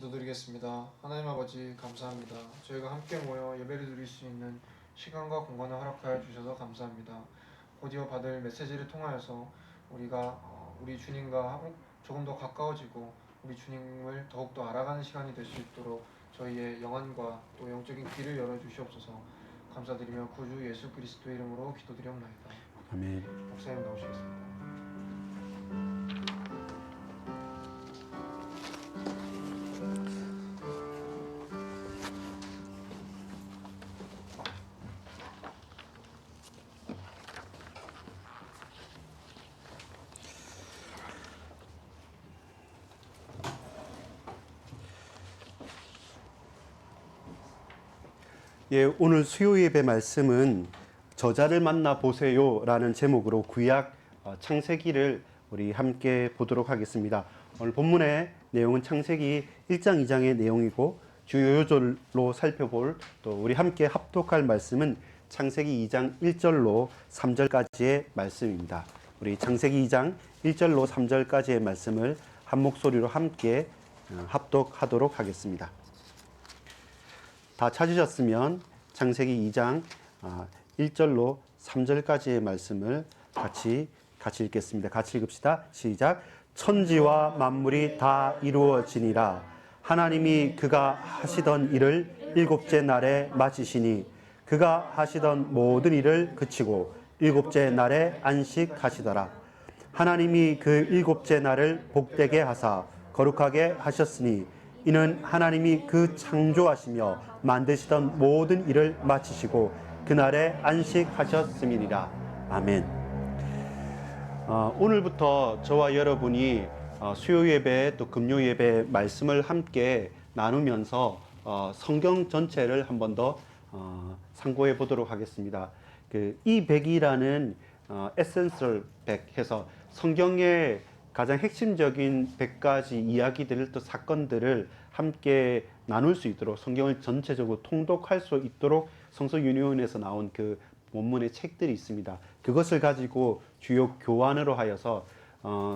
기도드리겠습니다. 하나님 아버지 감사합니다. 저희가 함께 모여 예배를 드릴 수 있는 시간과 공간을 허락하여 주셔서 감사합니다. 곧이어 받을 메시지를 통하여서 우리가 우리 주님과 조금 더 가까워지고 우리 주님을 더욱더 알아가는 시간이 될 수 있도록 저희의 영안과 또 영적인 귀를 열어주시옵소서. 감사드리며 구주 예수 그리스도의 이름으로 기도드리옵나이다. 아멘. 목사님 나오시겠습니다. 예, 오늘 수요 예배 말씀은 저자를 만나 보세요라는 제목으로 구약 창세기를 우리 함께 보도록 하겠습니다. 오늘 본문의 내용은 창세기 1장 2장의 내용이고 주요 요절로 살펴볼 또 우리 함께 합독할 말씀은 창세기 2장 1절로 3절까지의 말씀입니다. 우리 창세기 2장 1절로 3절까지의 말씀을 한 목소리로 함께 합독하도록 하겠습니다. 다 찾으셨으면 창세기 2장 1절로 3절까지의 말씀을 같이 읽겠습니다. 같이 읽읍시다. 시작. 천지와 만물이 다 이루어지니라. 하나님이 그가 하시던 일을 일곱째 날에 마치시니 그가 하시던 모든 일을 그치고 일곱째 날에 안식하시더라. 하나님이 그 일곱째 날을 복되게 하사 거룩하게 하셨으니 이는 하나님이 그 창조하시며 만드시던 모든 일을 마치시고 그날에 안식하셨음이니라. 아멘. 오늘부터 저와 여러분이 수요 예배 또 금요 예배 말씀을 함께 나누면서 성경 전체를 한 번 더 상고해 보도록 하겠습니다. 이 100이라는 에센셜 100 해서 성경의 가장 핵심적인 100가지 이야기들을 또 사건들을 함께 나눌 수 있도록 성경을 전체적으로 통독할 수 있도록 성서윤회원에서 나온 그 원문의 책들이 있습니다. 그것을 가지고 주요 교환으로 하여서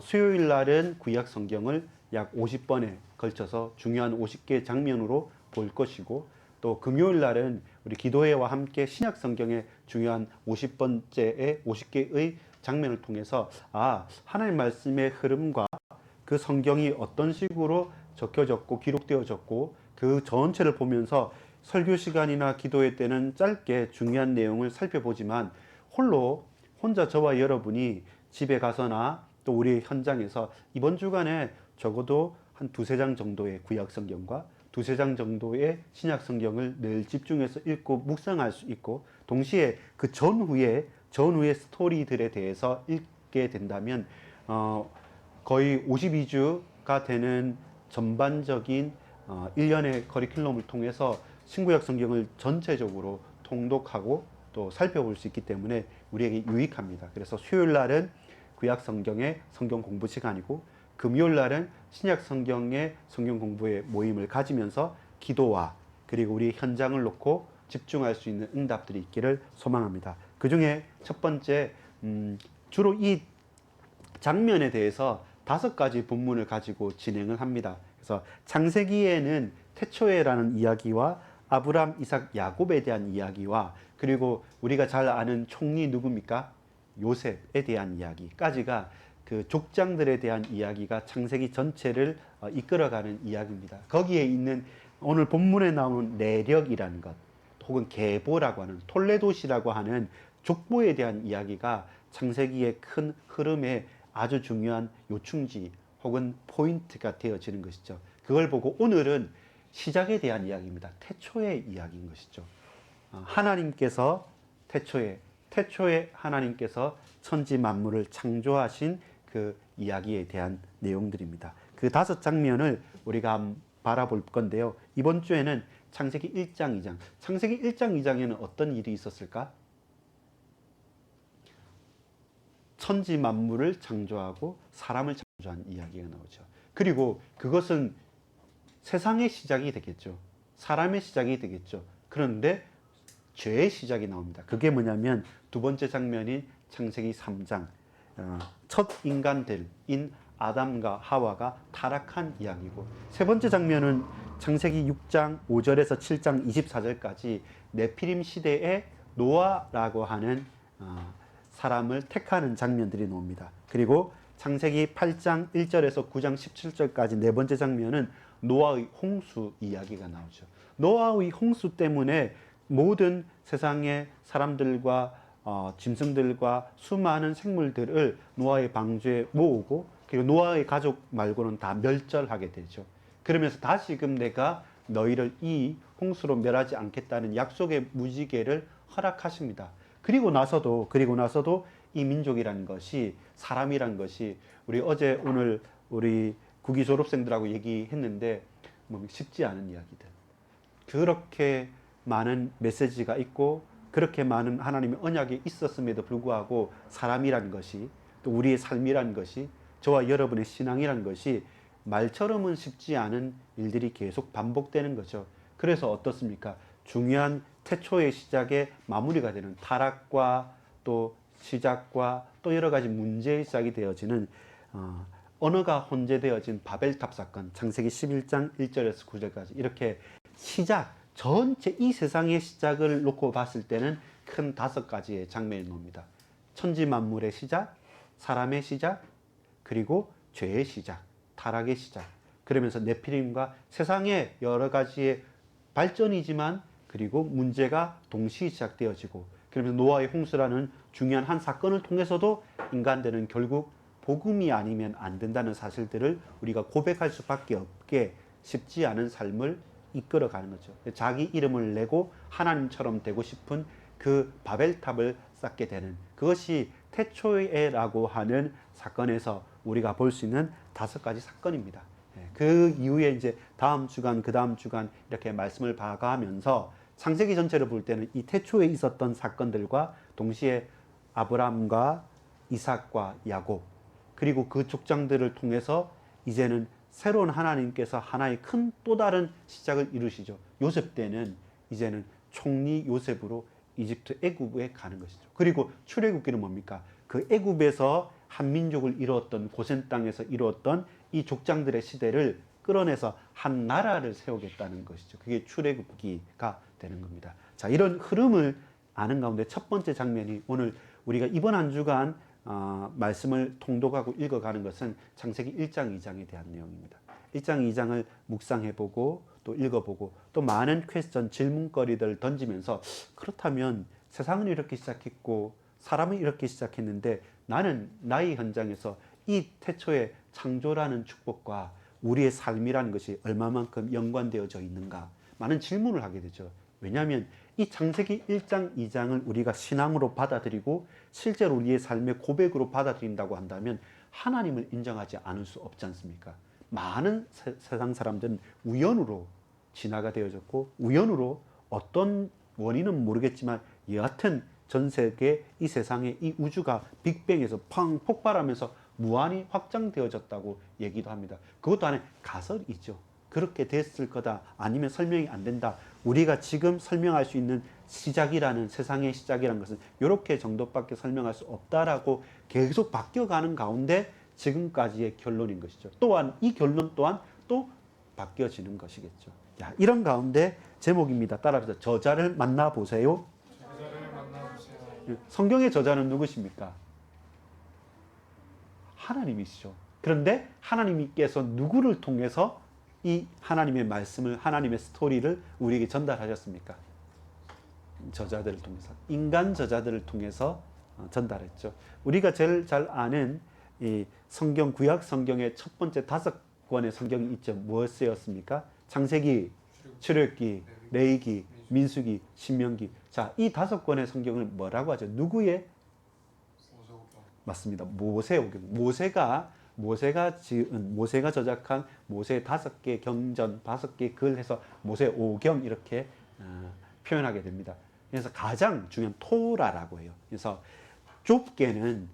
수요일 날은 구약 성경을 약 50번에 걸쳐서 중요한 50개의 장면으로 볼 것이고 또 금요일 날은 우리 기도회와 함께 신약 성경의 중요한 50번째의 50개의 장면을 통해서 하나님 말씀의 흐름과 그 성경이 어떤 식으로 적혀졌고 기록되어졌고 그 전체를 보면서 설교 시간이나 기도회 때는 짧게 중요한 내용을 살펴보지만 혼자 저와 여러분이 집에 가서나 또 우리 현장에서 이번 주간에 적어도 한 두세 장 정도의 구약 성경과 두세 장 정도의 신약 성경을 늘 집중해서 읽고 묵상할 수 있고 동시에 그 전후의 스토리들에 대해서 읽게 된다면 거의 52주가 되는 전반적인 1년의 커리큘럼을 통해서 신구약 성경을 전체적으로 통독하고 또 살펴볼 수 있기 때문에 우리에게 유익합니다. 그래서 수요일 날은 구약 성경의 성경 공부 시간이고 금요일 날은 신약 성경의 성경 공부의 모임을 가지면서 기도와 그리고 우리 현장을 놓고 집중할 수 있는 응답들이 있기를 소망합니다. 그 중에 첫 번째 주로 이 장면에 대해서 5가지 본문을 가지고 진행을 합니다. 그래서 창세기에는 태초에라는 이야기와 아브람, 이삭, 야곱에 대한 이야기와 그리고 우리가 잘 아는 총리 누굽니까? 요셉에 대한 이야기까지가 그 족장들에 대한 이야기가 창세기 전체를 이끌어가는 이야기입니다. 거기에 있는 오늘 본문에 나오는 내력이라는 것 혹은 계보라고 하는 톨레도시라고 하는 족보에 대한 이야기가 창세기의 큰 흐름에 아주 중요한 요충지 혹은 포인트가 되어지는 것이죠. 그걸 보고 오늘은 시작에 대한 이야기입니다. 태초의 이야기인 것이죠. 하나님께서 태초에 하나님께서 천지 만물을 창조하신 그 이야기에 대한 내용들입니다. 그 5장면을 우리가 바라볼 건데요. 이번 주에는 창세기 1장, 2장. 창세기 1장, 2장에는 어떤 일이 있었을까? 천지 만물을 창조하고 사람을 창조한 이야기가 나오죠. 그리고 그것은 세상의 시작이 되겠죠. 사람의 시작이 되겠죠. 그런데 죄의 시작이 나옵니다. 그게 뭐냐면 두 번째 장면인 창세기 3장 첫 인간들인 아담과 하와가 타락한 이야기고, 세 번째 장면은 창세기 6장 5절에서 7장 24절까지 네피림 시대의 노아라고 하는 사람을 택하는 장면들이 나옵니다. 그리고 창세기 8장 1절에서 9장 17절까지 네 번째 장면은 노아의 홍수 이야기가 나오죠. 노아의 홍수 때문에 모든 세상의 사람들과 짐승들과 수많은 생물들을 노아의 방주에 모으고, 그리고 노아의 가족 말고는 다 멸절하게 되죠. 그러면서 다시금 내가 너희를 이 홍수로 멸하지 않겠다는 약속의 무지개를 허락하십니다. 그리고 나서도 이 민족이라는 것이, 사람이란 것이, 우리 어제 오늘 우리 국위 졸업생들하고 얘기했는데 뭐 쉽지 않은 이야기들, 그렇게 많은 메시지가 있고 그렇게 많은 하나님의 언약이 있었음에도 불구하고 사람이란 것이, 또 우리의 삶이란 것이, 저와 여러분의 신앙이란 것이 말처럼은 쉽지 않은 일들이 계속 반복되는 거죠. 그래서 어떻습니까? 중요한 태초의 시작에 마무리가 되는 타락과 또 시작과 또 여러 가지 문제의 시작이 되어지는 언어가 혼재되어진 바벨탑 사건, 창세기 11장 1절에서 9절까지 이렇게 시작, 전체 이 세상의 시작을 놓고 봤을 때는 큰 5가지의 장면이 나옵니다. 천지 만물의 시작, 사람의 시작, 그리고 죄의 시작, 타락의 시작. 그러면서 네피림과 세상의 여러 가지의 발전이지만 그리고 문제가 동시에 시작되어지고, 그러면서 노아의 홍수라는 중요한 한 사건을 통해서도 인간들은 결국 복음이 아니면 안 된다는 사실들을 우리가 고백할 수밖에 없게 쉽지 않은 삶을 이끌어가는 거죠. 자기 이름을 내고 하나님처럼 되고 싶은 그 바벨탑을 쌓게 되는, 그것이 태초에라고 하는 사건에서 우리가 볼 수 있는 5가지 사건입니다. 그 이후에 이제 다음 주간, 그 다음 주간 이렇게 말씀을 봐가면서 창세기 전체를 볼 때는 이 태초에 있었던 사건들과 동시에 아브라함과 이삭과 야곱, 그리고 그 족장들을 통해서 이제는 새로운 하나님께서 하나의 큰 또 다른 시작을 이루시죠. 요셉 때는 이제는 총리 요셉으로 이집트 애굽에 가는 것이죠. 그리고 출애굽기는 뭡니까? 그 애굽에서 한 민족을 이루었던, 고센 땅에서 이루었던 이 족장들의 시대를 끌어내서 한 나라를 세우겠다는 것이죠. 그게 출애굽기가 되는 겁니다. 자, 이런 흐름을 아는 가운데 첫 번째 장면이 오늘 우리가 이번 한 주간 말씀을 통독하고 읽어가는 것은 창세기 1장, 2장에 대한 내용입니다. 1장, 2장을 묵상해보고 또 읽어보고 또 많은 퀘스천, 질문거리들을 던지면서, 그렇다면 세상은 이렇게 시작했고 사람은 이렇게 시작했는데 나는 나의 현장에서 이 태초의 창조라는 축복과 우리의 삶이라는 것이 얼마만큼 연관되어져 있는가, 많은 질문을 하게 되죠. 왜냐하면 이 창세기 1장, 2장을 우리가 신앙으로 받아들이고 실제로 우리의 삶의 고백으로 받아들인다고 한다면 하나님을 인정하지 않을 수 없지 않습니까? 많은 세상 사람들은 우연으로 진화가 되어졌고, 우연으로 어떤 원인은 모르겠지만 여하튼 전 세계 이 세상의 이 우주가 빅뱅에서 팡 폭발하면서 무한히 확장되어졌다고 얘기도 합니다. 그것도 안에 가설이죠. 그렇게 됐을 거다, 아니면 설명이 안 된다. 우리가 지금 설명할 수 있는 시작이라는, 세상의 시작이라는 것은 이렇게 정도밖에 설명할 수 없다라고 계속 바뀌어가는 가운데 지금까지의 결론인 것이죠. 또한 이 결론 또한 또 바뀌어지는 것이겠죠. 자, 이런 가운데 제목입니다. 따라서 저자를 만나보세요. 저자를 만나보세요. 성경의 저자는 누구십니까? 하나님이시죠. 그런데 하나님께서 누구를 통해서 이 하나님의 말씀을, 하나님의 스토리를 우리에게 전달하셨습니까? 저자들을 통해서, 인간 저자들을 통해서 전달했죠. 우리가 제일 잘 아는 이 성경, 구약 성경의 첫 번째 5권의 성경이 있죠. 무엇이었습니까? 창세기, 출애굽기, 레위기, 민수기, 신명기. 자, 이 5권의 성경을 뭐라고 하죠? 누구의? 맞습니다. 모세오경. 모세가 지은, 모세가 저작한 모세 5개 경전, 5개 글 해서 모세오경 이렇게 표현하게 됩니다. 그래서 가장 중요한 토라라고 해요. 그래서 좁게는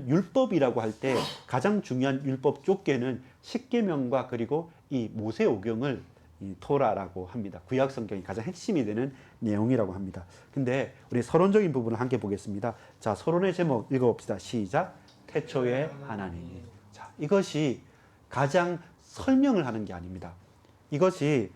율법이라고 할 때 가장 중요한 율법 좁게는 십계명과 그리고 이 모세오경을 이 토라라고 합니다. 구약 성경이 가장 핵심이 되는 내용이라고 합니다. 근데 우리 서론적인 부분을 함께 보겠습니다. 자, 서론의 제목 읽어봅시다. 시작. 태초의 하나님이. 자, 이것이 가장 설명을 하는 게 아닙니다. 이것이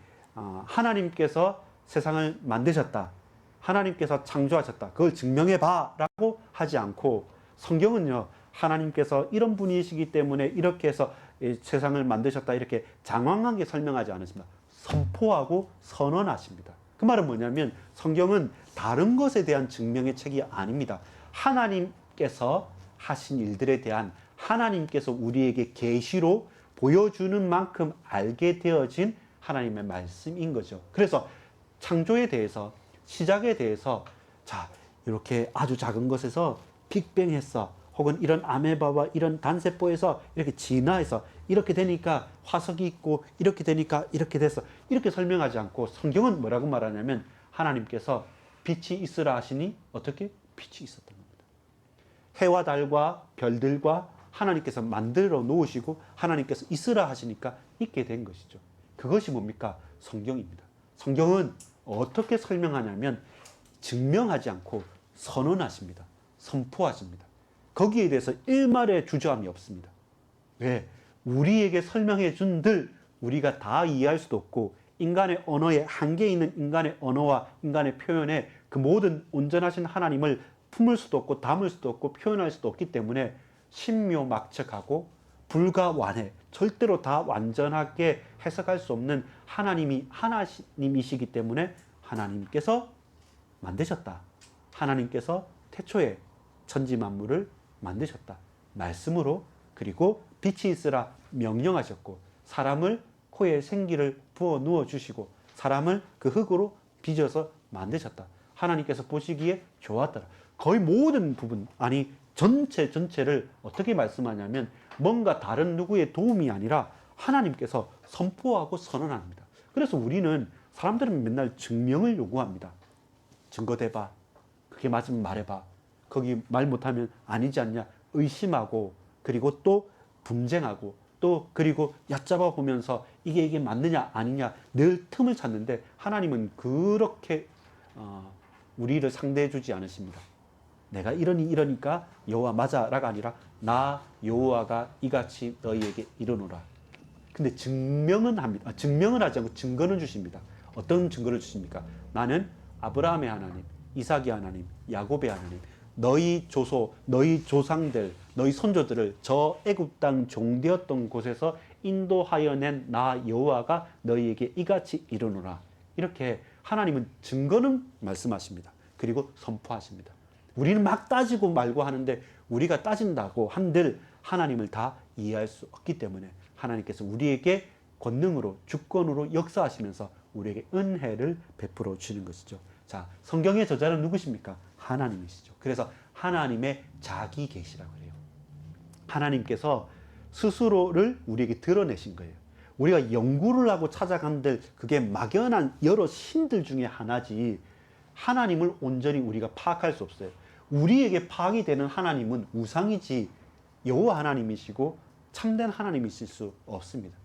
하나님께서 세상을 만드셨다, 하나님께서 창조하셨다, 그걸 증명해봐 라고 하지 않고, 성경은요 하나님께서 이런 분이시기 때문에 이렇게 해서 세상을 만드셨다 이렇게 장황하게 설명하지 않으십니다. 선포하고 선언하십니다. 그 말은 뭐냐면 성경은 다른 것에 대한 증명의 책이 아닙니다. 하나님께서 하신 일들에 대한, 하나님께서 우리에게 계시로 보여주는 만큼 알게 되어진 하나님의 말씀인 거죠. 그래서 창조에 대해서, 시작에 대해서, 자 이렇게 아주 작은 것에서 빅뱅했어, 혹은 이런 아메바와 이런 단세포에서 이렇게 진화해서 이렇게 되니까 화석이 있고 이렇게 되니까 이렇게 됐어, 이렇게 설명하지 않고 성경은 뭐라고 말하냐면 하나님께서 빛이 있으라 하시니 어떻게? 빛이 있었던 겁니다. 해와 달과 별들과 하나님께서 만들어 놓으시고 하나님께서 있으라 하시니까 있게 된 것이죠. 그것이 뭡니까? 성경입니다. 성경은 어떻게 설명하냐면 증명하지 않고 선언하십니다. 선포하십니다. 거기에 대해서 일말의 주저함이 없습니다. 왜? 우리에게 설명해 준들 우리가 다 이해할 수도 없고, 인간의 언어에 한계 있는 인간의 언어와 인간의 표현에 그 모든 온전하신 하나님을 품을 수도 없고 담을 수도 없고 표현할 수도 없기 때문에 신묘막측하고 불가완해, 절대로 다 완전하게 해석할 수 없는 하나님이 하나님이시기 때문에 하나님께서 만드셨다, 하나님께서 태초에 천지 만물을 만드셨다, 말씀으로, 그리고 빛이 있으라 명령하셨고 사람을 코에 생기를 부어 누워 주시고 사람을 그 흙으로 빚어서 만드셨다, 하나님께서 보시기에 좋았더라. 거의 모든 부분, 아니 전체를 어떻게 말씀하냐면 뭔가 다른 누구의 도움이 아니라 하나님께서 선포하고 선언합니다. 그래서 우리는, 사람들은 맨날 증명을 요구합니다. 증거 대봐, 그게 맞으면 말해봐, 거기 말 못하면 아니지 않냐 의심하고, 그리고 또 분쟁하고, 또 그리고 얕잡아 보면서 이게 맞느냐 아니냐 늘 틈을 찾는데, 하나님은 그렇게 우리를 상대해 주지 않으십니다. 내가 이러니까 여호와 맞아라가 아니라 나 여호와가 이같이 너희에게 이르노라. 근데 증명은 합니다. 증명은 하지 않고 증거는 주십니다. 어떤 증거를 주십니까? 나는 아브라함의 하나님, 이삭의 하나님, 야곱의 하나님, 너희 조소, 너희 조상들, 너희 선조들을 저 애굽 땅 종되었던 곳에서 인도하여 낸 나 여호와가 너희에게 이같이 이르노라. 이렇게 하나님은 증거는 말씀하십니다. 그리고 선포하십니다. 우리는 막 따지고 말고 하는데, 우리가 따진다고 한들 하나님을 다 이해할 수 없기 때문에 하나님께서 우리에게 권능으로, 주권으로 역사하시면서 우리에게 은혜를 베풀어 주시는 것이죠. 자, 성경의 저자는 누구십니까? 하나님이시죠. 그래서 하나님의 자기 계시라고 해요. 하나님께서 스스로를 우리에게 드러내신 거예요. 우리가 연구를 하고 찾아간들 그게 막연한 여러 신들 중에 하나지, 하나님을 온전히 우리가 파악할 수 없어요. 우리에게 파악이 되는 하나님은 우상이지 여호와 하나님이시고 참된 하나님이실 수 없습니다.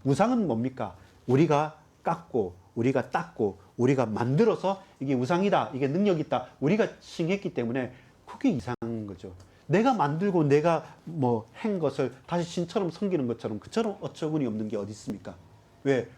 우상은 뭡니까? 우리가 깎고 우리가 닦고 우리가 만들어서 이게 우상이다, 이게 능력 있다, 우리가 칭했기 때문에 그게 이상한 거죠. 내가 만들고 내가 뭐 한 것을 다시 신처럼 섬기는 것처럼, 그처럼 어처구니 없는 게 어디 있습니까? 왜?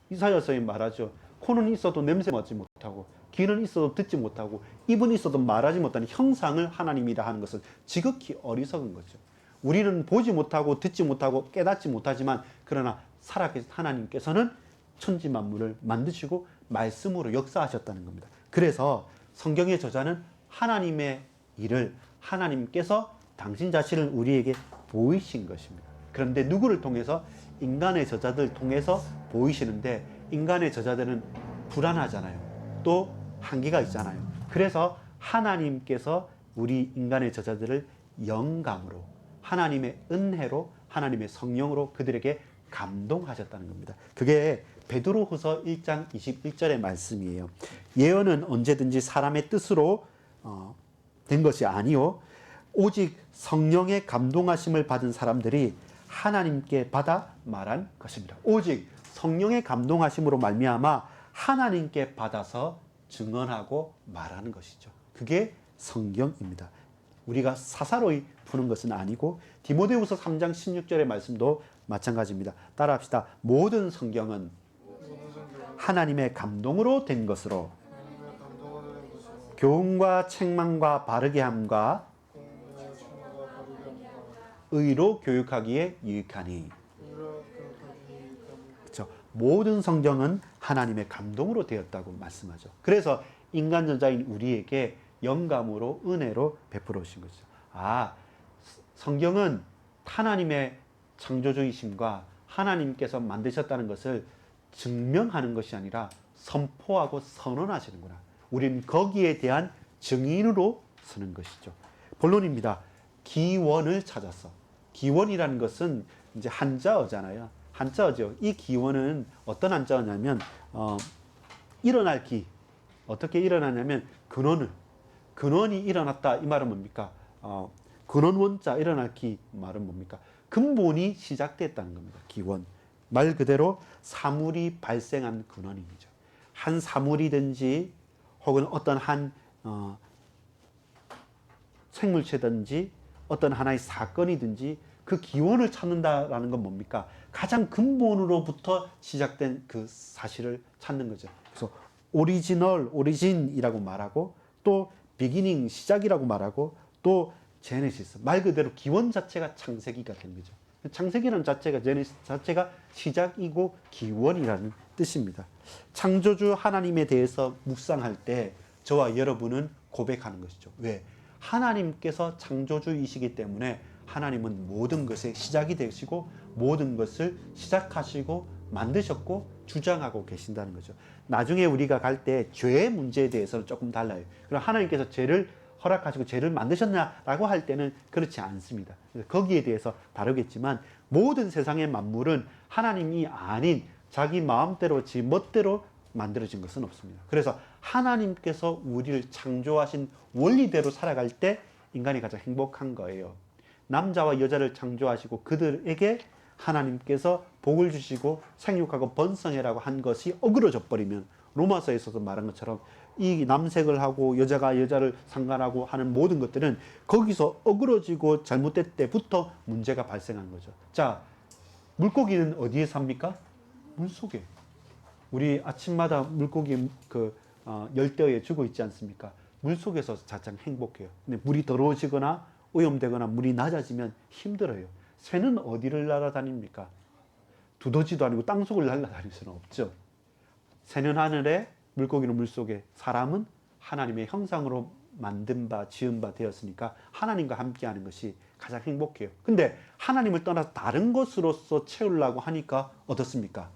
이사야서에 말하죠. 코는 있어도 냄새 맡지 못하고, 귀는 있어도 듣지 못하고, 입은 있어도 말하지 못하는 형상을 하나님이라 하는 것은 지극히 어리석은 거죠. 우리는 보지 못하고 듣지 못하고 깨닫지 못하지만, 그러나 살아계신 하나님께서는 천지 만물을 만드시고 말씀으로 역사하셨다는 겁니다. 그래서 성경의 저자는 하나님의 일을, 하나님께서 당신 자신을 우리에게 보이신 것입니다. 그런데 누구를 통해서? 인간의 저자들 통해서 보이시는데, 인간의 저자들은 불안하잖아요. 또 한계가 있잖아요. 그래서 하나님께서 우리 인간의 저자들을 영감으로, 하나님의 은혜로, 하나님의 성령으로 그들에게 감동하셨다는 겁니다. 그게 베드로후서 1장 21절의 말씀이에요. 예언은 언제든지 사람의 뜻으로 된 것이 아니요 오직 성령의 감동하심을 받은 사람들이 하나님께 받아 말한 것입니다. 오직 성령의 감동하심으로 말미암아 하나님께 받아서 증언하고 말하는 것이죠. 그게 성경입니다. 우리가 사사로이 푸는 것은 아니고 디모데후서 3장 16절의 말씀도 마찬가지입니다. 따라합시다. 모든 성경은 모든 성경은 하나님의 감동으로 된 것으로 하나님의 감동으로 된 것으로 교훈과 책망과 바르게 함과 공부와 충고가 바르게 합니다. 의로 교육하기에 유익하니. 의로 교육하기 그렇죠. 모든 성경은 하나님의 감동으로 되었다고 말씀하죠. 그래서 인간 전자인 우리에게 영감으로 은혜로 베풀어 오신 거죠. 성경은 하나님의 창조주이심과 하나님께서 만드셨다는 것을 증명하는 것이 아니라 선포하고 선언하시는구나. 우리는 거기에 대한 증인으로 서는 것이죠. 본론입니다. 기원을 찾아서. 기원이라는 것은 이제 한자어잖아요. 한자어죠. 이 기원은 어떤 한자어냐면 일어날 기. 어떻게 일어나냐면 근원이 일어났다. 이 말은 뭡니까? 근원 원자 일어날 기 말은 뭡니까? 근본이 시작됐다는 겁니다. 기원. 말 그대로 사물이 발생한 근원이죠. 한 사물이든지 혹은 어떤 한 생물체든지 어떤 하나의 사건이든지 그 기원을 찾는다라는 건 뭡니까? 가장 근본으로부터 시작된 그 사실을 찾는 거죠. 그래서 오리진이라고 말하고 또 비기닝, 시작이라고 말하고 또 제네시스, 말 그대로 기원 자체가 창세기가 된 거죠. 창세기라는 자체가 제네시스 자체가 시작이고 기원이라는 뜻입니다. 창조주 하나님에 대해서 묵상할 때 저와 여러분은 고백하는 것이죠. 왜? 하나님께서 창조주이시기 때문에 하나님은 모든 것의 시작이 되시고 모든 것을 시작하시고 만드셨고 주장하고 계신다는 거죠. 나중에 우리가 갈 때 죄의 문제에 대해서는 조금 달라요. 그럼 하나님께서 죄를 허락하시고 죄를 만드셨냐라고 할 때는 그렇지 않습니다. 그래서 거기에 대해서 다루겠지만 모든 세상의 만물은 하나님이 아닌 자기 마음대로 지 멋대로 만들어진 것은 없습니다. 그래서 하나님께서 우리를 창조하신 원리대로 살아갈 때 인간이 가장 행복한 거예요. 남자와 여자를 창조하시고 그들에게 하나님께서 복을 주시고 생육하고 번성해라고 한 것이 어그러져 버리면 로마서에서도 말한 것처럼 이 남색을 하고 여자가 여자를 상관하고 하는 모든 것들은 거기서 어그러지고 잘못될 때부터 문제가 발생한 거죠. 자, 물고기는 어디에 삽니까? 물속에. 우리 아침마다 물고기 열대어에 죽어 있지 않습니까? 물속에서 가장 행복해요. 근데 물이 더러워지거나 오염되거나 물이 낮아지면 힘들어요. 새는 어디를 날아다닙니까? 두더지도 아니고 땅속을 날아다닐 수는 없죠. 새는 하늘에, 물고기는 물속에, 사람은 하나님의 형상으로 만든 바, 지은 바 되었으니까 하나님과 함께하는 것이 가장 행복해요. 근데 하나님을 떠나서 다른 것으로서 채우려고 하니까 어떻습니까?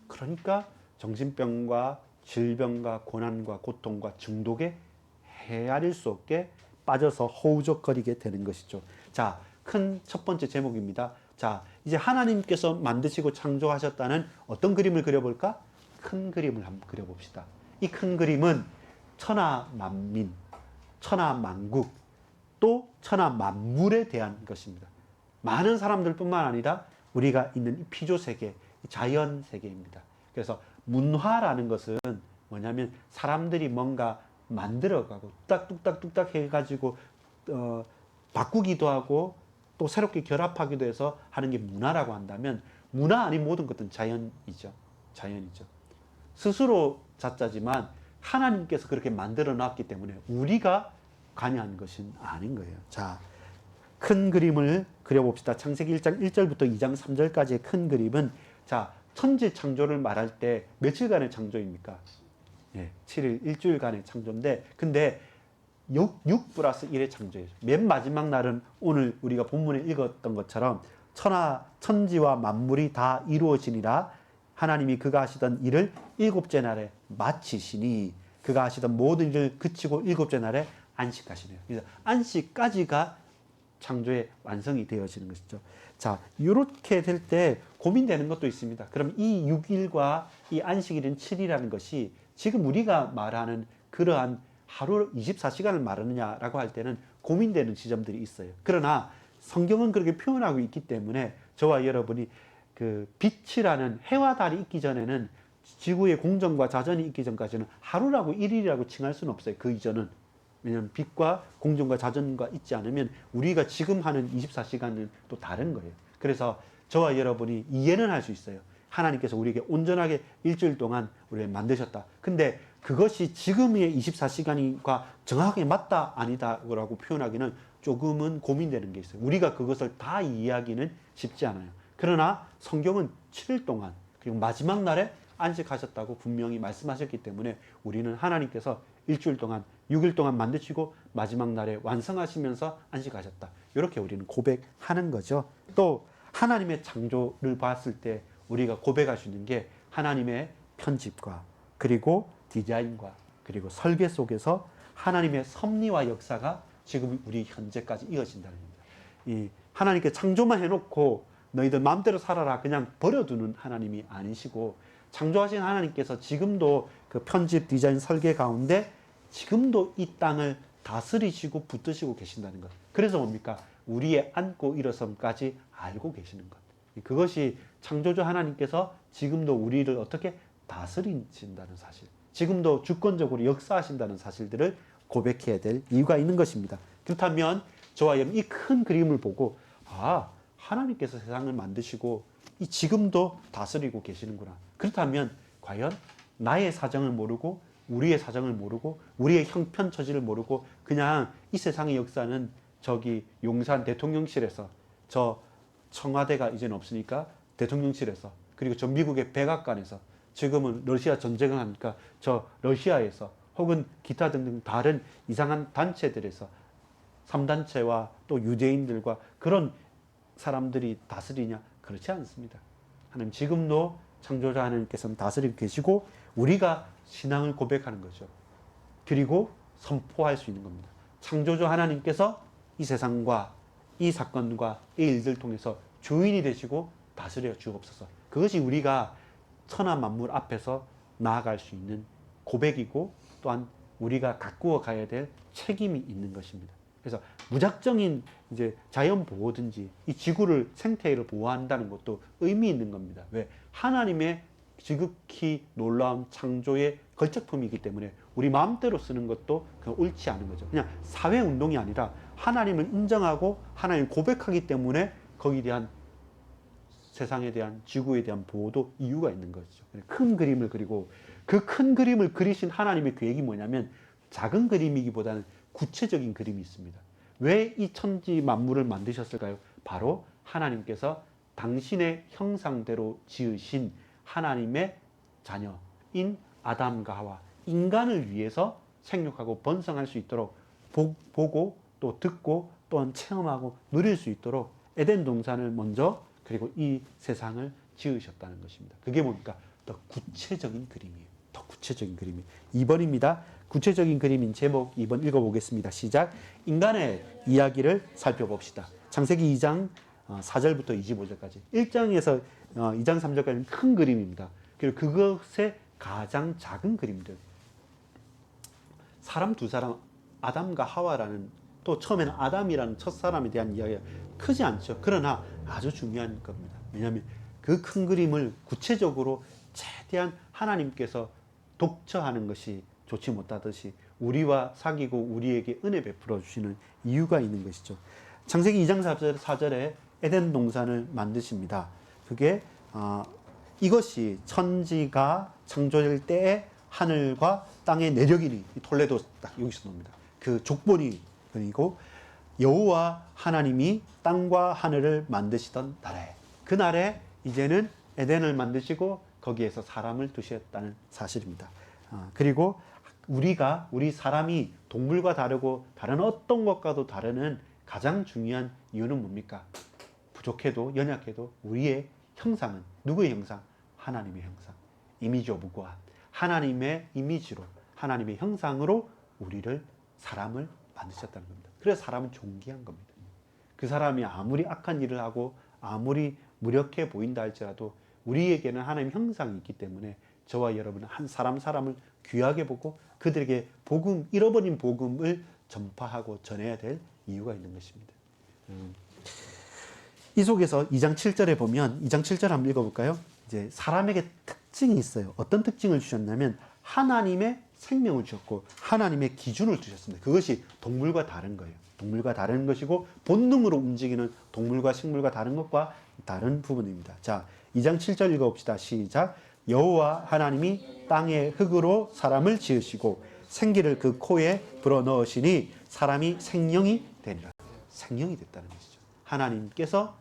그러니까 정신병과 질병과 고난과 고통과 중독에 헤아릴 수 없게 빠져서 허우적거리게 되는 것이죠. 자, 큰 첫 번째 제목입니다. 자, 이제 하나님께서 만드시고 창조하셨다는 어떤 그림을 그려볼까? 큰 그림을 한번 그려봅시다. 이 큰 그림은 천하만민, 천하만국, 또 천하만물에 대한 것입니다. 많은 사람들뿐만 아니라 우리가 있는 이 피조세계, 자연 세계입니다. 그래서 문화라는 것은 뭐냐면 사람들이 뭔가 만들어가고 뚝딱뚝딱 해가지고 바꾸기도 하고 또 새롭게 결합하기도 해서 하는 게 문화라고 한다면 문화 아닌 모든 것은 자연이죠. 자연이죠. 스스로 자자지만 하나님께서 그렇게 만들어 놨기 때문에 우리가 관여한 것은 아닌 거예요. 자, 큰 그림을 그려봅시다. 창세기 1장 1절부터 2장 3절까지의 큰 그림은 자, 천지 창조를 말할 때 며칠간의 창조입니까? 예, 7일, 일주일간의 창조인데 근데 6 플러스 1의 창조예요. 맨 마지막 날은 오늘 우리가 본문에 읽었던 것처럼 천지와 만물이 다 이루어지니라 하나님이 그가 하시던 일을 7째 날에 마치시니 그가 하시던 모든 일을 그치고 7째 날에 안식하시네요. 그래서 안식까지가 창조의 완성이 되어지는 것이죠. 자, 이렇게 될 때 고민되는 것도 있습니다. 그럼 이 6일과 이 안식일인 7이라는 것이 지금 우리가 말하는 그러한 하루 24시간을 말하느냐라고 할 때는 고민되는 지점들이 있어요. 그러나 성경은 그렇게 표현하고 있기 때문에 저와 여러분이 그 빛이라는 해와 달이 있기 전에는 지구의 공정과 자전이 있기 전까지는 하루라고 일일이라고 칭할 수는 없어요. 그 이전은. 왜냐하면 빛과 공정과 자전과 있지 않으면 우리가 지금 하는 24시간은 또 다른 거예요. 그래서 저와 여러분이 이해는 할 수 있어요. 하나님께서 우리에게 온전하게 일주일 동안 우리를 만드셨다. 근데 그것이 지금의 24시간과 정확하게 맞다 아니다라고 표현하기는 조금은 고민되는 게 있어요. 우리가 그것을 다 이해하기는 쉽지 않아요. 그러나 성경은 7일 동안 그리고 마지막 날에 안식하셨다고 분명히 말씀하셨기 때문에 우리는 하나님께서 일주일 동안 6일 동안 만드시고 마지막 날에 완성하시면서 안식하셨다. 이렇게 우리는 고백하는 거죠. 또 하나님의 창조를 봤을 때 우리가 고백할 수 있는 게 하나님의 편집과 그리고 디자인과 그리고 설계 속에서 하나님의 섭리와 역사가 지금 우리 현재까지 이어진다는 겁니다. 이 하나님께 창조만 해놓고 너희들 마음대로 살아라 그냥 버려두는 하나님이 아니시고 창조하신 하나님께서 지금도 그 편집, 디자인, 설계 가운데 지금도 이 땅을 다스리시고 붙드시고 계신다는 것. 그래서 뭡니까? 우리의 앉고 일어섬까지 알고 계시는 것. 그것이 창조주 하나님께서 지금도 우리를 어떻게 다스리신다는 사실, 지금도 주권적으로 역사하신다는 사실들을 고백해야 될 이유가 있는 것입니다. 그렇다면 저와 여러분 이 큰 그림을 보고 하나님께서 세상을 만드시고 이 지금도 다스리고 계시는구나. 그렇다면 과연 나의 사정을 모르고 우리의 사정을 모르고 우리의 형편처지를 모르고 그냥 이 세상의 역사는 저기 용산 대통령실에서 저 청와대가 이제는 없으니까 대통령실에서 그리고 저 미국의 백악관에서 지금은 러시아 전쟁을 하니까 저 러시아에서 혹은 기타 등등 다른 이상한 단체들에서 3단체와 또 유대인들과 그런 사람들이 다스리냐? 그렇지 않습니다. 하나님 지금도 창조자 하나님께서는 다스리고 계시고 우리가 신앙을 고백하는 거죠. 그리고 선포할 수 있는 겁니다. 창조주 하나님께서 이 세상과 이 사건과 이 일들을 통해서 주인이 되시고 다스려 주옵소서. 그것이 우리가 천하 만물 앞에서 나아갈 수 있는 고백이고 또한 우리가 가꾸어 가야 될 책임이 있는 것입니다. 그래서 무작정인 이제 자연 보호든지 이 지구를 생태를 보호한다는 것도 의미 있는 겁니다. 왜? 하나님의 지극히 놀라운 창조의 걸작품이기 때문에 우리 마음대로 쓰는 것도 옳지 않은 거죠. 그냥 사회 운동이 아니라 하나님을 인정하고 하나님을 고백하기 때문에 거기에 대한 세상에 대한 지구에 대한 보호도 이유가 있는 거죠. 큰 그림을 그리고 그 큰 그림을 그리신 하나님의 계획이 뭐냐면 작은 그림이기보다는 구체적인 그림이 있습니다. 왜 이 천지 만물을 만드셨을까요? 바로 하나님께서 당신의 형상대로 지으신 하나님의 자녀인 아담과 하와 인간을 위해서 생육하고 번성할 수 있도록 보고 또 듣고 또한 체험하고 누릴 수 있도록 에덴 동산을 먼저 그리고 이 세상을 지으셨다는 것입니다. 그게 뭡니까? 더 구체적인 그림이에요. 더 구체적인 그림이에요. 2번입니다. 구체적인 그림인 제목 2번 읽어보겠습니다. 시작. 인간의 이야기를 살펴봅시다. 창세기 2장 4절부터 25절까지 1장에서 2장 3절까지는 큰 그림입니다. 그리고 그것의 가장 작은 그림들 사람 두 사람 아담과 하와라는 또 처음에는 아담이라는 첫 사람에 대한 이야기가 크지 않죠. 그러나 아주 중요한 겁니다. 왜냐하면 그 큰 그림을 구체적으로 최대한 하나님께서 독처하는 것이 좋지 못하듯이 우리와 사귀고 우리에게 은혜 베풀어 주시는 이유가 있는 것이죠. 창세기 2장 4절에 에덴 동산을 만드십니다. 그게 이것이 천지가 창조될 때의 하늘과 땅의 내력이니 톨레도 딱 여기서 나옵니다. 그 족본이 그리고 여호와 하나님이 땅과 하늘을 만드시던 날에 그 날에 이제는 에덴을 만드시고 거기에서 사람을 두셨다는 사실입니다. 그리고 우리 사람이 동물과 다르고 다른 어떤 것과도 다르는 가장 중요한 이유는 뭡니까? 부족해도 연약해도 우리의 형상은 누구의 형상? 하나님의 형상. 이미지 오브 갓. 하나님의 이미지로 하나님의 형상으로 우리를 사람을 만드셨다는 겁니다. 그래서 사람은 존귀한 겁니다. 그 사람이 아무리 악한 일을 하고 아무리 무력해 보인다 할지라도 우리에게는 하나님의 형상이 있기 때문에 저와 여러분은 한 사람을 귀하게 보고 그들에게 복음, 잃어버린 복음을 전파하고 전해야 될 이유가 있는 것입니다. 이 속에서 2장 7절에 보면 2장 7절 한번 읽어볼까요? 이제 사람에게 특징이 있어요. 어떤 특징을 주셨냐면 하나님의 생명을 주셨고 하나님의 기준을 주셨습니다. 그것이 동물과 다른 거예요. 동물과 다른 것이고 본능으로 움직이는 동물과 식물과 다른 것과 다른 부분입니다. 자, 2장 7절 읽어봅시다. 시작. 여호와 하나님이 땅의 흙으로 사람을 지으시고 생기를 그 코에 불어넣으시니 사람이 생명이 되니라. 생명이 됐다는 것이죠. 하나님께서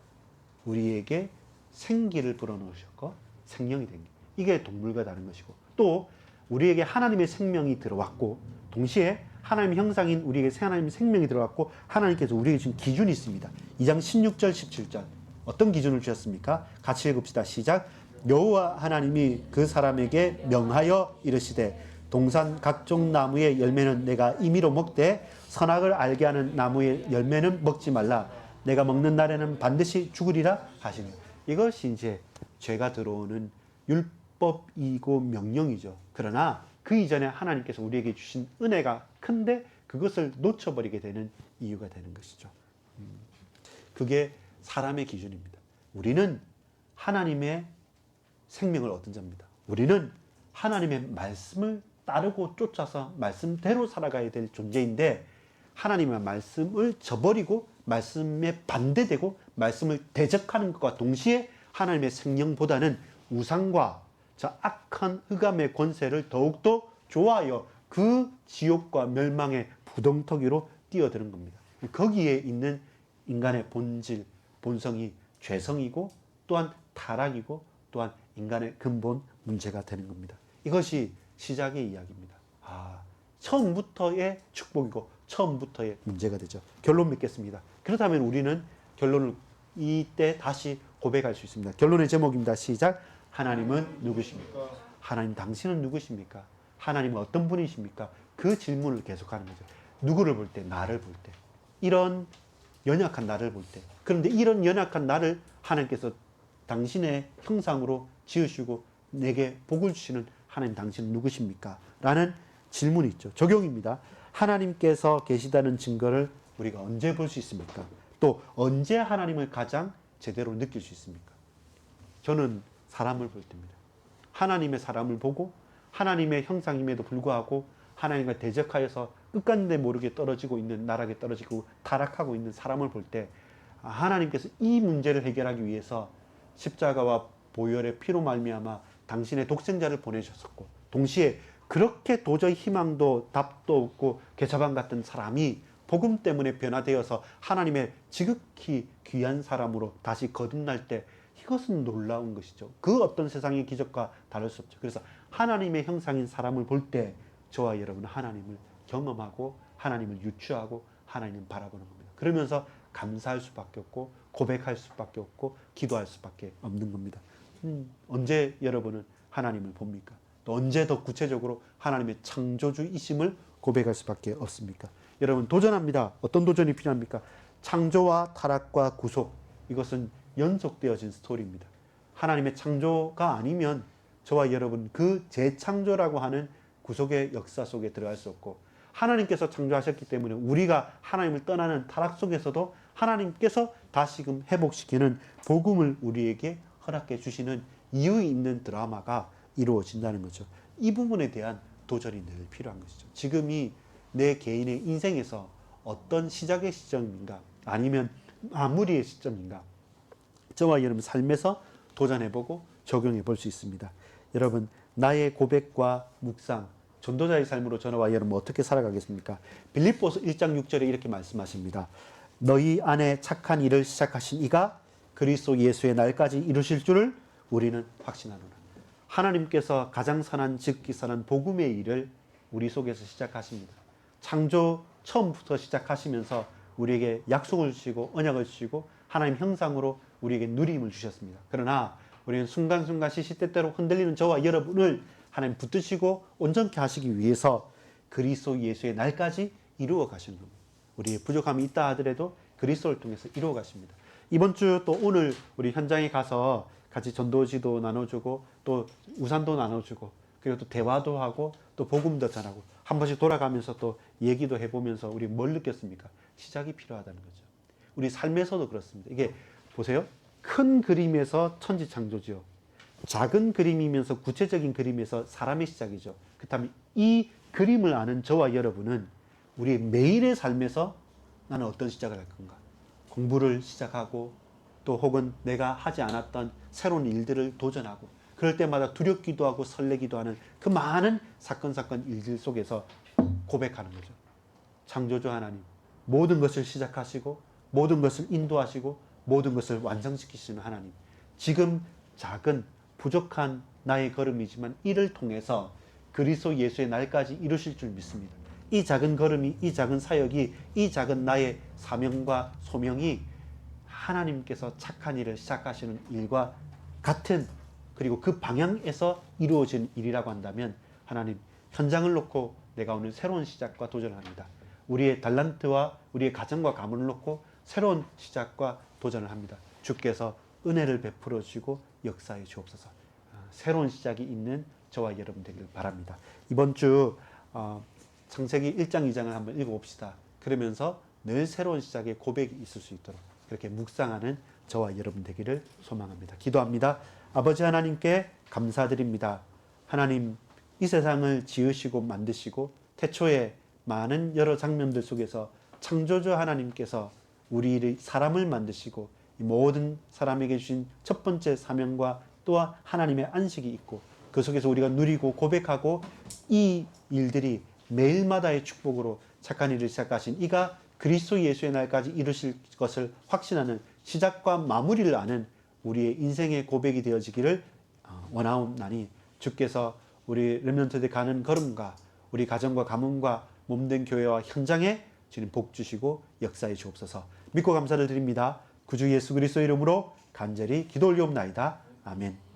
우리에게 생기를 불어넣으셨고 생명이 된 게 이게 동물과 다른 것이고 또 우리에게 하나님의 생명이 들어왔고 동시에 하나님의 형상인 우리에게 하나님의 생명이 들어왔고 하나님께서 우리에게 준 기준이 있습니다. 2장 16절 17절 어떤 기준을 주셨습니까? 같이 읽읍시다. 시작. 여호와 하나님이 그 사람에게 명하여 이르시되 동산 각종 나무의 열매는 내가 임의로 먹되 선악을 알게 하는 나무의 열매는 먹지 말라. 내가 먹는 날에는 반드시 죽으리라 하시니 이것이 이제 죄가 들어오는 율법이고 명령이죠. 그러나 그 이전에 하나님께서 우리에게 주신 은혜가 큰데 그것을 놓쳐버리게 되는 이유가 되는 것이죠. 그게 사람의 기준입니다. 우리는 하나님의 생명을 얻은 자입니다. 우리는 하나님의 말씀을 따르고 쫓아서 말씀대로 살아가야 될 존재인데 하나님의 말씀을 저버리고 말씀에 반대되고 말씀을 대적하는 것과 동시에 하나님의 생명보다는 우상과 저 악한 흑암의 권세를 더욱더 좋아하여 그 지옥과 멸망의 부동터기로 뛰어드는 겁니다. 거기에 있는 인간의 본질, 본성이 죄성이고 또한 타락이고 또한 인간의 근본 문제가 되는 겁니다. 이것이 시작의 이야기입니다. 처음부터의 축복이고 처음부터의 문제가 되죠. 결론 맺겠습니다. 그렇다면 우리는 결론을 이때 다시 고백할 수 있습니다. 결론의 제목입니다. 시작. 하나님은 누구십니까? 하나님 당신은 누구십니까? 하나님은 어떤 분이십니까? 그 질문을 계속하는 거죠. 누구를 볼 때? 나를 볼 때. 이런 연약한 나를 볼 때. 그런데 이런 연약한 나를 하나님께서 당신의 형상으로 지으시고 내게 복을 주시는 하나님 당신은 누구십니까? 라는 질문이 있죠. 적용입니다. 하나님께서 계시다는 증거를 우리가 언제 볼 수 있습니까? 또 언제 하나님을 가장 제대로 느낄 수 있습니까? 저는 사람을 볼 때입니다. 하나님의 사람을 보고 하나님의 형상임에도 불구하고 하나님과 대적하여서 끝간데 모르게 떨어지고 있는 나락에 떨어지고 타락하고 있는 사람을 볼 때 하나님께서 이 문제를 해결하기 위해서 십자가와 보혈의 피로 말미암아 당신의 독생자를 보내셨었고 동시에 그렇게 도저히 희망도 답도 없고 개차반 같은 사람이 복음 때문에 변화되어서 하나님의 지극히 귀한 사람으로 다시 거듭날 때 이것은 놀라운 것이죠. 그 어떤 세상의 기적과 다를 수 없죠. 그래서 하나님의 형상인 사람을 볼 때 저와 여러분은 하나님을 경험하고 하나님을 유추하고 하나님을 바라보는 겁니다. 그러면서 감사할 수밖에 없고 고백할 수밖에 없고 기도할 수밖에 없는 겁니다. 언제 여러분은 하나님을 봅니까? 또 언제 더 구체적으로 하나님의 창조주이심을 고백할 수밖에 없습니까? 여러분 도전합니다. 어떤 도전이 필요합니까? 창조와 타락과 구속, 이것은 연속되어진 스토리입니다. 하나님의 창조가 아니면 저와 여러분 그 재창조라고 하는 구속의 역사 속에 들어갈 수 없고 하나님께서 창조하셨기 때문에 우리가 하나님을 떠나는 타락 속에서도 하나님께서 다시금 회복시키는 복음을 우리에게 허락해 주시는 이유 있는 드라마가 이루어진다는 거죠. 이 부분에 대한 도전이 늘 필요한 것이죠. 지금이 내 개인의 인생에서 어떤 시작의 시점인가 아니면 마무리의 시점인가 저와 여러분 삶에서 도전해보고 적용해 볼 수 있습니다. 여러분 나의 고백과 묵상 전도자의 삶으로 저와 여러분 어떻게 살아가겠습니까? 빌립보서 1장 6절에 이렇게 말씀하십니다. 너희 안에 착한 일을 시작하신 이가 그리스도 예수의 날까지 이루실 줄을 우리는 확신하노라. 하나님께서 가장 선한 즉기 선한 복음의 일을 우리 속에서 시작하십니다. 창조 처음부터 시작하시면서 우리에게 약속을 주시고 언약을 주시고 하나님 형상으로 우리에게 누림을 주셨습니다. 그러나 우리는 순간순간 시시때때로 흔들리는 저와 여러분을 하나님 붙드시고 온전케 하시기 위해서 그리스도 예수의 날까지 이루어 가시는 겁니다. 우리의 부족함이 있다 하더라도 그리스도를 통해서 이루어 가십니다. 이번 주 또 오늘 우리 현장에 가서 같이 전도지도 나눠주고 또 우산도 나눠주고 그리고 또 대화도 하고 또 복음도 전하고 한 번씩 돌아가면서 또 얘기도 해보면서 우리 뭘 느꼈습니까? 시작이 필요하다는 거죠. 우리 삶에서도 그렇습니다. 이게 보세요. 큰 그림에서 천지창조지요. 작은 그림이면서 구체적인 그림에서 사람의 시작이죠. 그렇다면 이 그림을 아는 저와 여러분은 우리의 매일의 삶에서 나는 어떤 시작을 할 건가? 공부를 시작하고 또 혹은 내가 하지 않았던 새로운 일들을 도전하고 그럴 때마다 두렵기도 하고 설레기도 하는 그 많은 사건 일들 속에서 고백하는 거죠. 창조주 하나님, 모든 것을 시작하시고 모든 것을 인도하시고 모든 것을 완성시키시는 하나님, 지금 작은 부족한 나의 걸음이지만 이를 통해서 그리스도 예수의 날까지 이루실 줄 믿습니다. 이 작은 걸음이, 이 작은 사역이, 이 작은 나의 사명과 소명이 하나님께서 착한 일을 시작하시는 일과 같은, 그리고 그 방향에서 이루어진 일이라고 한다면 하나님, 현장을 놓고 내가 오늘 새로운 시작과 도전을 합니다. 우리의 달란트와 우리의 가정과 가문을 놓고 새로운 시작과 도전을 합니다. 주께서 은혜를 베풀어 주시고 역사해 주옵소서. 새로운 시작이 있는 저와 여러분 되기를 바랍니다. 이번 주 창세기 1장 2장을 한번 읽어봅시다. 그러면서 늘 새로운 시작의 고백이 있을 수 있도록 그렇게 묵상하는 저와 여러분 되기를 소망합니다. 기도합니다. 아버지 하나님께 감사드립니다. 하나님, 이 세상을 지으시고 만드시고 태초에 많은 여러 장면들 속에서 창조주 하나님께서 우리 사람을 만드시고 모든 사람에게 주신 첫 번째 사명과 또한 하나님의 안식이 있고 그 속에서 우리가 누리고 고백하고 이 일들이 매일마다의 축복으로 착한 일을 시작하신 이가 그리스도 예수의 날까지 이루실 것을 확신하는 시작과 마무리를 아는 우리의 인생의 고백이 되어지기를 원하옵나니 주께서 우리 렘넌트들 가는 걸음과 우리 가정과 가문과 몸된 교회와 현장에 주님 복 주시고 역사해 주옵소서. 믿고 감사를 드립니다. 구주 예수 그리스도 이름으로 간절히 기도 올리옵나이다. 아멘.